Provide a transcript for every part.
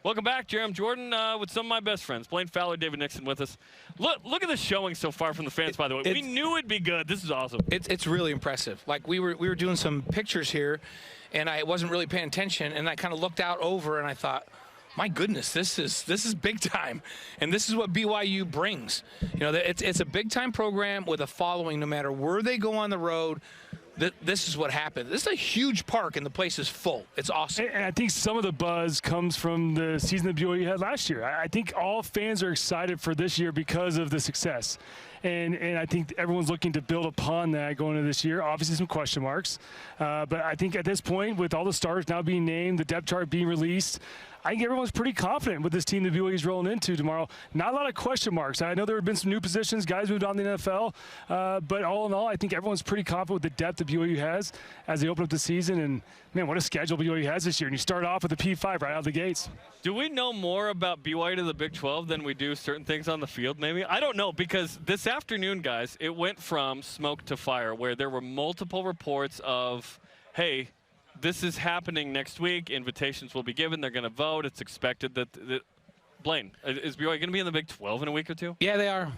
Welcome back, Jeremy Jordan, with some of my best friends, Blaine Fowler, David Nixon with us. Look at the showing so far from the fans, by the way. We knew it'd be good. This is awesome. It's really impressive. Like we were doing some pictures here, and I wasn't really paying attention, and I kind of looked out over, and I thought, my goodness, this is big time, and this is what BYU brings. You know, it's a big time program with a following. No matter where they go on the road, this is what happens. This is a huge park, and the place is full. It's awesome. And I think some of the buzz comes from the season that BYU had last year. I think all fans are excited for this year because of the success. And I think everyone's looking to build upon that going into this year. Obviously, some question marks. But I think at this point, with all the stars now being named, the depth chart being released, I think everyone's pretty confident with this team that BYU is rolling into tomorrow. Not a lot of question marks. I know there have been some new positions. Guys moved on to the NFL. But all in all, I think everyone's pretty confident with the depth that BYU has as they open up the season. And, man, what a schedule BYU has this year. And you start off with a P5 right out of the gates. Do we know more about BYU to the Big 12 than we do certain things on the field, maybe? I don't know, because this afternoon, guys, it went from smoke to fire, where there were multiple reports of, hey, this is happening next week. Invitations will be given. They're going to vote. It's expected that Blaine, is BYU going to be in the Big 12 in a week or two? Yeah, they are.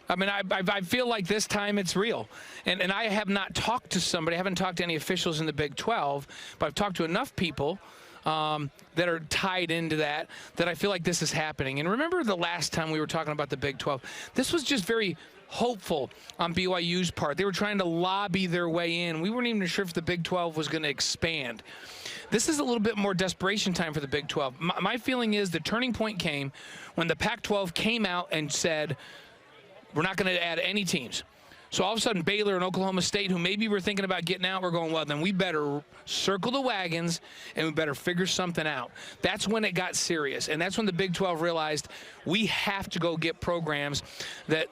I mean, I feel like this time it's real. And I have not talked to somebody. I haven't talked to any officials in the Big 12, but I've talked to enough people that are tied into that I feel like this is happening. And remember the last time we were talking about the Big 12? This was just very hopeful on BYU's part. They were trying to lobby their way in. We weren't even sure if the Big 12 was going to expand. This is a little bit more desperation time for the Big 12. My feeling is the turning point came when the Pac-12 came out and said, we're not going to add any teams. So all of a sudden, Baylor and Oklahoma State, who maybe were thinking about getting out, we're going, well, then we better circle the wagons and we better figure something out. That's when it got serious. And that's when the Big 12 realized we have to go get programs that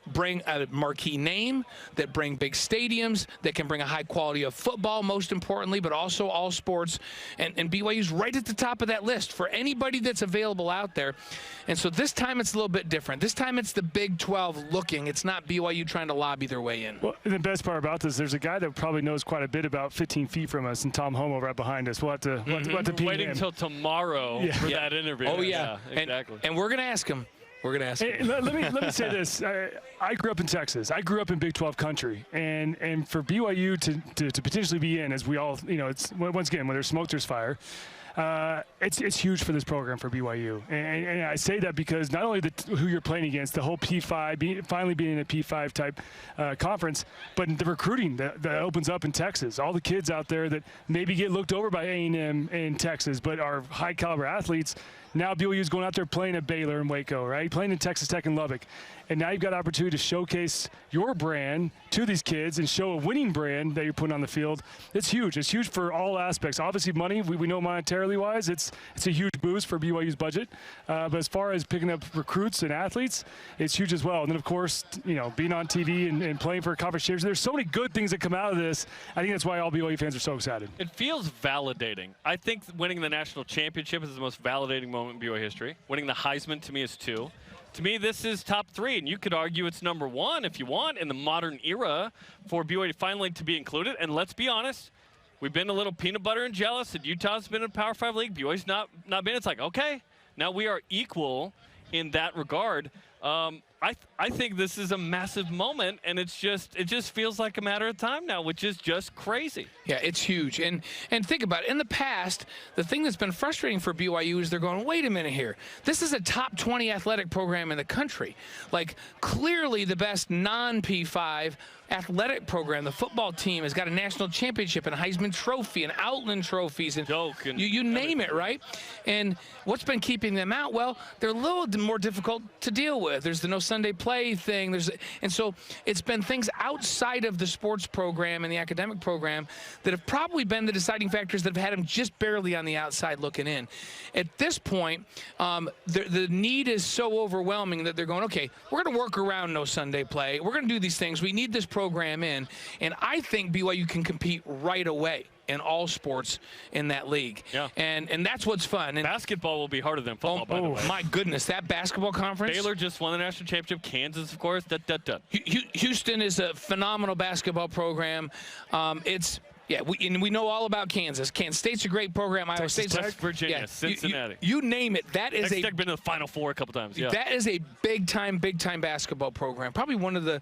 bring a marquee name, that bring big stadiums, that can bring a high quality of football, most importantly, but also all sports. And BYU's right at the top of that list for anybody that's available out there. And so this time it's a little bit different. This time it's the Big 12 looking. It's not BYU trying to lobby their way in. Well, the best part about this, there's a guy that probably knows quite a bit about 15 feet from us, and Tom Homo right behind us. We'll have to ping waiting until tomorrow for that interview. Oh, yeah. Exactly. And we're going to ask him. We're going to ask him. Let me say this. I grew up in Texas. I grew up in Big 12 country. And for BYU to potentially be in, as we all, it's once again, when there's smoke, there's fire. It's huge for this program for BYU. And I say that because not only who you're playing against, the whole P5, finally being in a P5 type conference, but the recruiting that opens up in Texas. All the kids out there that maybe get looked over by A&M in Texas, but are high caliber athletes. Now BYU is going out there playing at Baylor and Waco, right? Playing in Texas Tech and Lubbock. And now you've got an opportunity to showcase your brand to these kids and show a winning brand that you're putting on the field. It's huge. It's huge for all aspects. Obviously, money, we know monetarily wise, it's a huge boost for BYU's budget. But as far as picking up recruits and athletes, it's huge as well. And then, of course, being on TV and playing for a conference championship, there's so many good things that come out of this. I think that's why all BYU fans are so excited. It feels validating. I think winning the national championship is the most validating moment in BYU history. Winning the Heisman, to me, is 2. To me, this is top 3, and you could argue it's number 1 if you want in the modern era for BYU finally to be included. And let's be honest, we've been a little peanut butter and jealous that Utah's been in a Power 5 league. BYU's not been. It's like, okay, now we are equal in that regard. I think this is a massive moment, and it just feels like a matter of time now, which is just crazy. Yeah, it's huge. And think about it. In the past, the thing that's been frustrating for BYU is they're going, wait a minute here. This is a top 20 athletic program in the country. Like, clearly the best non-P5 athletic program. The football team has got a national championship and a Heisman Trophy and Outland trophies and you name it, right? And what's been keeping them out? Well, they're a little more difficult to deal with. There's the no Sunday play thing. And so it's been things outside of the sports program and the academic program that have probably been the deciding factors that have had them just barely on the outside looking in. At this point, the need is so overwhelming that they're going, okay, we're going to work around no Sunday play. We're going to do these things. We need this program in. And I think BYU can compete right away in all sports in that league. Yeah. And that's what's fun. And basketball will be harder than football, by the way. My goodness, that basketball conference. Baylor just won the national championship. Kansas, of course. Houston is a phenomenal basketball program. Yeah, we know all about Kansas. Kansas State's a great program. Iowa State's West Virginia, Cincinnati. You name it. That is Texas Tech been to the Final Four a couple times. Yeah. That is a big time basketball program. Probably one of the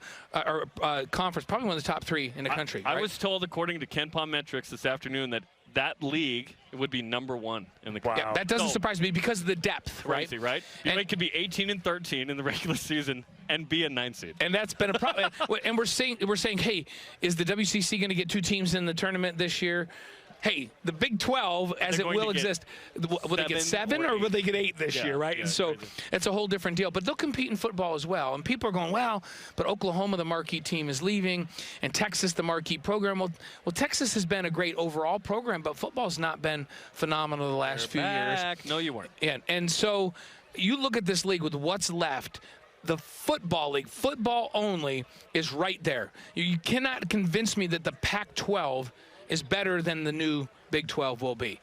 conference, probably one of the top 3 in the country. I was told, according to Ken Palm Metrics this afternoon, that league would be #1 in the country. Yeah, that doesn't surprise me because of the depth, crazy, right? BYU could be 18-13 in the regular season and be a 9 seed. And that's been a problem. And we're saying, hey, is the WCC going to get 2 teams in the tournament this year? Hey, the Big 12, as it will exist, will they get 7 or will they get 8 this year, right? And so it's a whole different deal. But they'll compete in football as well. And people are going, well, but Oklahoma, the marquee team, is leaving, and Texas, the marquee program. Well, Texas has been a great overall program, but football's not been phenomenal the last few years. No, you weren't. And so you look at this league with what's left. The football league, football only, is right there. You cannot convince me that the Pac-12 is better than the new Big 12 will be.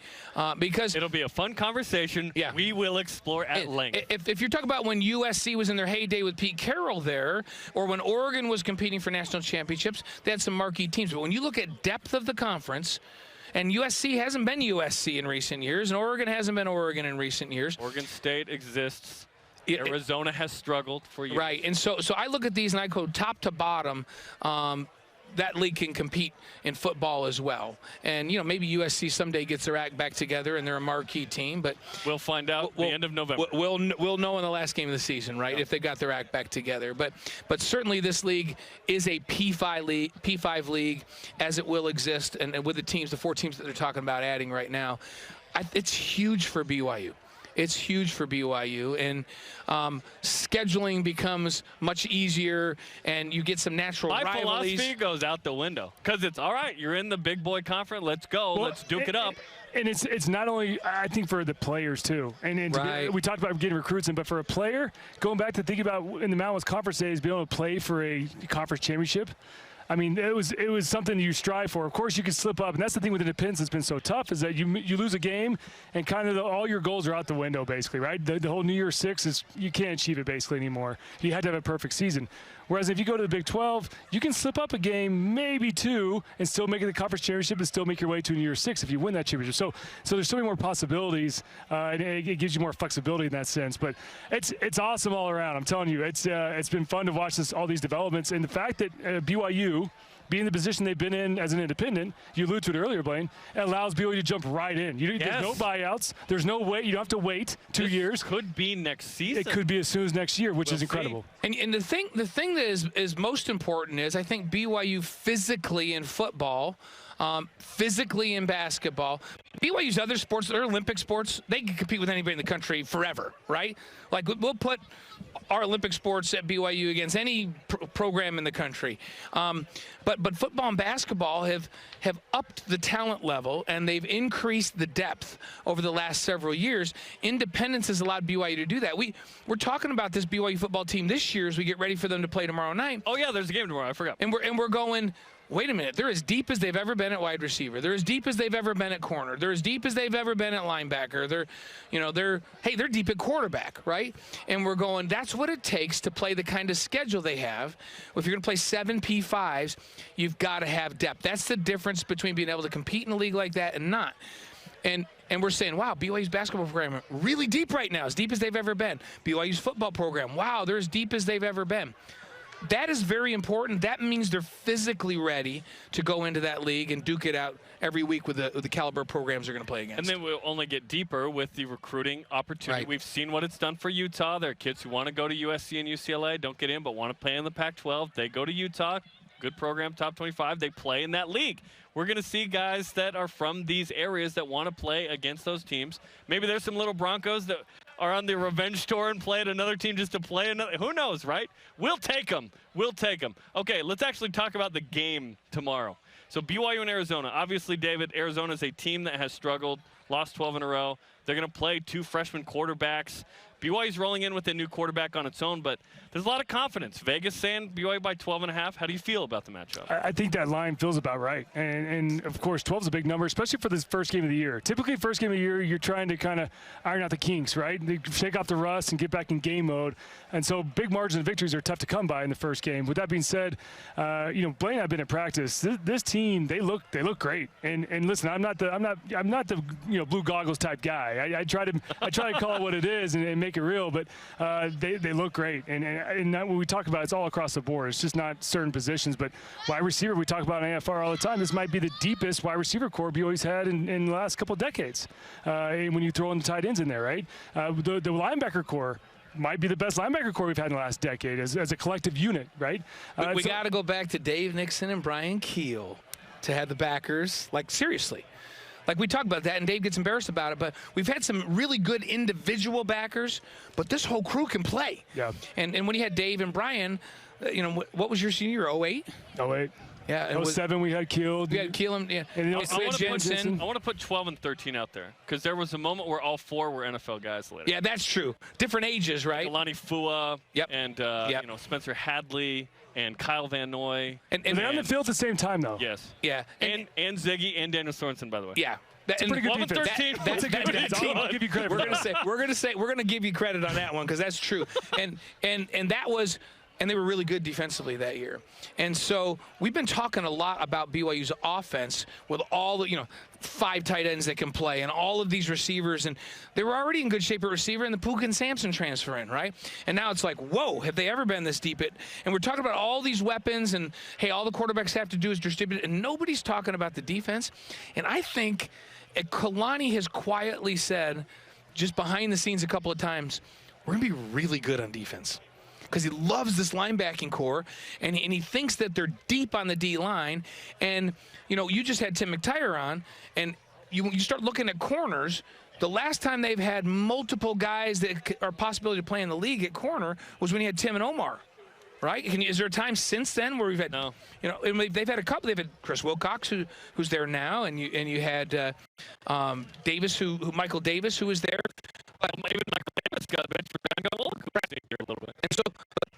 Because it'll be a fun conversation. Yeah. We will explore at length. If you're talking about when USC was in their heyday with Pete Carroll there, or when Oregon was competing for national championships, they had some marquee teams. But when you look at depth of the conference, and USC hasn't been USC in recent years, and Oregon hasn't been Oregon in recent years. Oregon State exists. Arizona has struggled for years. Right, and so I look at these and I go top to bottom. That league can compete in football as well. And, you know, maybe USC someday gets their act back together and they're a marquee team. But we'll find out the end of November. We'll know in the last game of the season, right, if they got their act back together. But certainly this league is a P5 league, as it will exist, and with the teams, the 4 teams that they're talking about adding right now. It's huge for BYU. It's huge for BYU, and scheduling becomes much easier, and you get some natural rivalries. My philosophy goes out the window because it's all right. You're in the big boy conference. Let's go. Let's duke it up. And it's not only, I think, for the players too. And we talked about getting recruits in, but for a player, going back to thinking about in the Mountain West Conference days, being able to play for a conference championship. I mean, it was something you strive for. Of course, you can slip up, and that's the thing with independence that's been so tough is that you lose a game, and kind of all your goals are out the window, basically, right? The whole New Year's Six is you can't achieve it basically anymore. You had to have a perfect season. Whereas if you go to the Big 12, you can slip up a game, maybe 2, and still make it the conference championship and still make your way to a New Year's Six if you win that championship. So there's so many more possibilities, and it gives you more flexibility in that sense. But it's awesome all around. I'm telling you, it's been fun to watch all these developments, and the fact that BYU, being the position they've been in as an independent, you alluded to it earlier, Blaine, it allows BYU to jump right in. There's no buyouts. There's no wait. You don't have to wait 2 years. Could be next season. It could be as soon as next year, which is incredible. And the thing that is most important is I think BYU physically in football, physically in basketball. BYU's other sports, their Olympic sports, they can compete with anybody in the country forever, right? Like we'll put our Olympic sports at BYU against any program in the country. But football and basketball have upped the talent level, and they've increased the depth over the last several years. Independence has allowed BYU to do that. We're talking about this BYU football team this year as we get ready for them to play tomorrow night. Oh, yeah, there's a game tomorrow. I forgot. And we're going, wait a minute, they're as deep as they've ever been at wide receiver. They're as deep as they've ever been at corner. They're as deep as they've ever been at linebacker. They're deep at quarterback, right? And we're going, that's what it takes to play the kind of schedule they have. If you're going to play 7 P5s, you've got to have depth. That's the difference between being able to compete in a league like that and not. And we're saying, wow, BYU's basketball program really deep right now, as deep as they've ever been. BYU's football program, wow, they're as deep as they've ever been. That is very important. That means they're physically ready to go into that league and duke it out every week with the caliber programs they're going to play against. And then we'll only get deeper with the recruiting opportunity. Right. We've seen what it's done for Utah. There are kids who want to go to USC and UCLA, don't get in, but want to play in the Pac-12. They go to Utah, good program, top 25. They play in that league. We're going to see guys that are from these areas that want to play against those teams. Maybe there's some little Broncos that are on the revenge tour and play at another team just to play another. Who knows, right? We'll take them. We'll take them. Okay, let's actually talk about the game tomorrow. So BYU and Arizona. Obviously, David, Arizona is a team that has struggled, lost 12 in a row. They're going to play 2 freshman quarterbacks. BYU's rolling in with a new quarterback on its own, but there's a lot of confidence. Vegas saying BYU by 12.5. How do you feel about the matchup? I think that line feels about right. And of course, 12 is a big number, especially for this first game of the year. Typically, first game of the year, you're trying to kind of iron out the kinks, right? Shake off the rust and get back in game mode. And so big margins of victories are tough to come by in the first game. With that being said, Blaine and I've been in practice. This team, they look great. And listen, I'm not the blue goggles type guy. I try to call it what it is and make it real, but they look great. And when we talk about it, it's all across the board. It's just not certain positions, but wide receiver, we talk about in AFR all the time. This might be the deepest wide receiver core BYU's had in the last couple of decades. When you throw in the tight ends in there, right? The linebacker core might be the best linebacker core we've had in the last decade as a collective unit, right? We got to go back to Dave Nixon and Brian Keel to have the backers, like, seriously. Like, we talk about that, and Dave gets embarrassed about it, but we've had some really good individual backers, but this whole crew can play. Yeah. And when you had Dave and Brian, what was your senior year, 08? 08. Yeah. 07 we had Keel. We had Keel and, yeah. And I want to put 12 and 13 out there because there was a moment where all four were NFL guys later. Yeah, that's true. Different ages, right? Alani Fua yep. and yep. Spencer Hadley and Kyle Van Noy. And they're on the field at the same time, though. Yes. Yeah. And Ziggy and Daniel Sorensen, by the way. Yeah. That's a pretty good 12 defense. and 13. That's a good defense. I'll give you credit. We're gonna give you credit on that one because that's true. And that was. And they were really good defensively that year. And so we've been talking a lot about BYU's offense with all the, 5 tight ends that can play and all of these receivers. And they were already in good shape at receiver, and the Puka and Sampson transfer in, right? And now it's like, whoa, have they ever been this deep? And we're talking about all these weapons and, hey, all the quarterbacks have to do is distribute, and nobody's talking about the defense. And I think Kalani has quietly said, just behind the scenes a couple of times, we're going to be really good on defense. Because he loves this linebacking core, and he thinks that they're deep on the D-line. And, you just had Tim McTire on, and you start looking at corners. The last time they've had multiple guys that are possibility to play in the league at corner was when you had Tim and Omar, right? Is there a time since then where we've had, no. They've had a couple. They've had Chris Wilcox, who's there now, and you had Davis, Michael Davis, who was there. Even Michael Davis got benched for a little bit. And so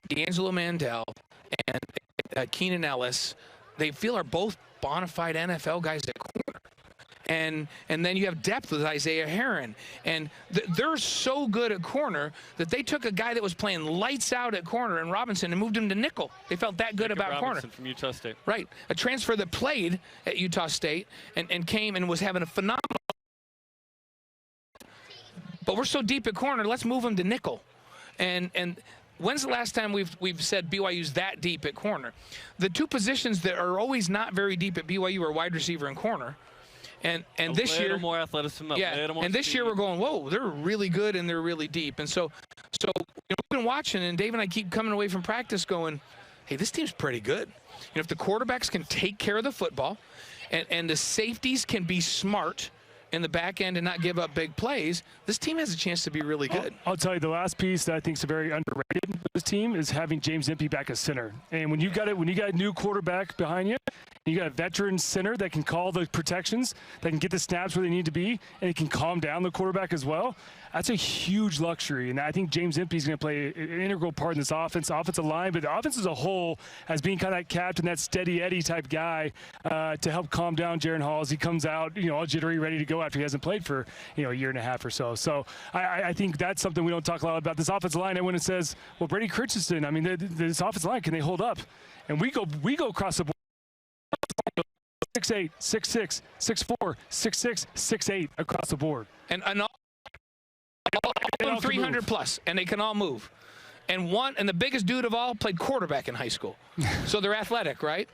D'Angelo Mandel and Keenan Ellis, they are both bona fide NFL guys at corner. And then you have depth with Isaiah Heron. And they're so good at corner that they took a guy that was playing lights out at corner in Robinson and moved him to nickel. They felt that good about Robinson corner. From Utah State. Right. A transfer that played at Utah State and came and was having a phenomenal. But we're so deep at corner, let's move him to nickel. And when's the last time we've said BYU's that deep at corner? The two positions that are always not very deep at BYU are wide receiver and corner. And this year, more athleticism. Yeah. And this year we're going, whoa, they're really good and they're really deep. And so we've been watching, and Dave and I keep coming away from practice going, hey, this team's pretty good. If the quarterbacks can take care of the football, and the safeties can be smart in the back end and not give up big plays, this team has a chance to be really good. I'll tell you, the last piece that I think is very underrated with this team is having James Impey back as center. And when you got a new quarterback behind you, you got a veteran center that can call the protections, that can get the snaps where they need to be, and it can calm down the quarterback as well. That's a huge luxury, and I think James Impey is going to play an integral part in this offensive line, but the offense as a whole as being kind of that captain, that steady Eddie type guy to help calm down Jaron Hall as he comes out, all jittery, ready to go after he hasn't played for a year and a half or so. So I think that's something we don't talk a lot about. This offensive line, everyone says, well, Brady Christensen, I mean, this offensive line, can they hold up? And we go across the board. 6'8", 6'6", 6'4", 6'6", 6'8" across the board. And all 300 plus, and they can all move. And the biggest dude of all played quarterback in high school. So they're athletic, right?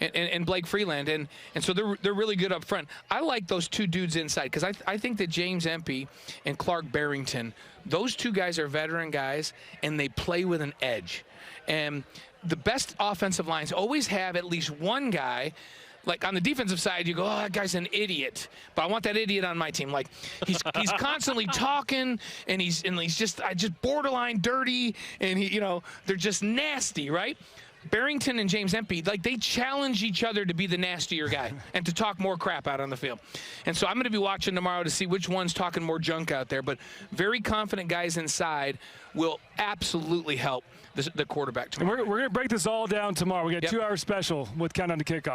And Blake Freeland. And so they're really good up front. I like those two dudes inside because I think that James Empey and Clark Barrington, those two guys are veteran guys, and they play with an edge. And the best offensive lines always have at least one guy. Like on the defensive side, you go, oh, that guy's an idiot. But I want that idiot on my team. Like he's constantly talking, and he's just borderline dirty, and they're just nasty, right? Barrington and James Empey, like, they challenge each other to be the nastier guy and to talk more crap out on the field. And so I'm going to be watching tomorrow to see which one's talking more junk out there. But very confident guys inside will absolutely help the quarterback tomorrow. We're going to break this all down tomorrow. We got a 2-hour special with Countdown to Kickoff.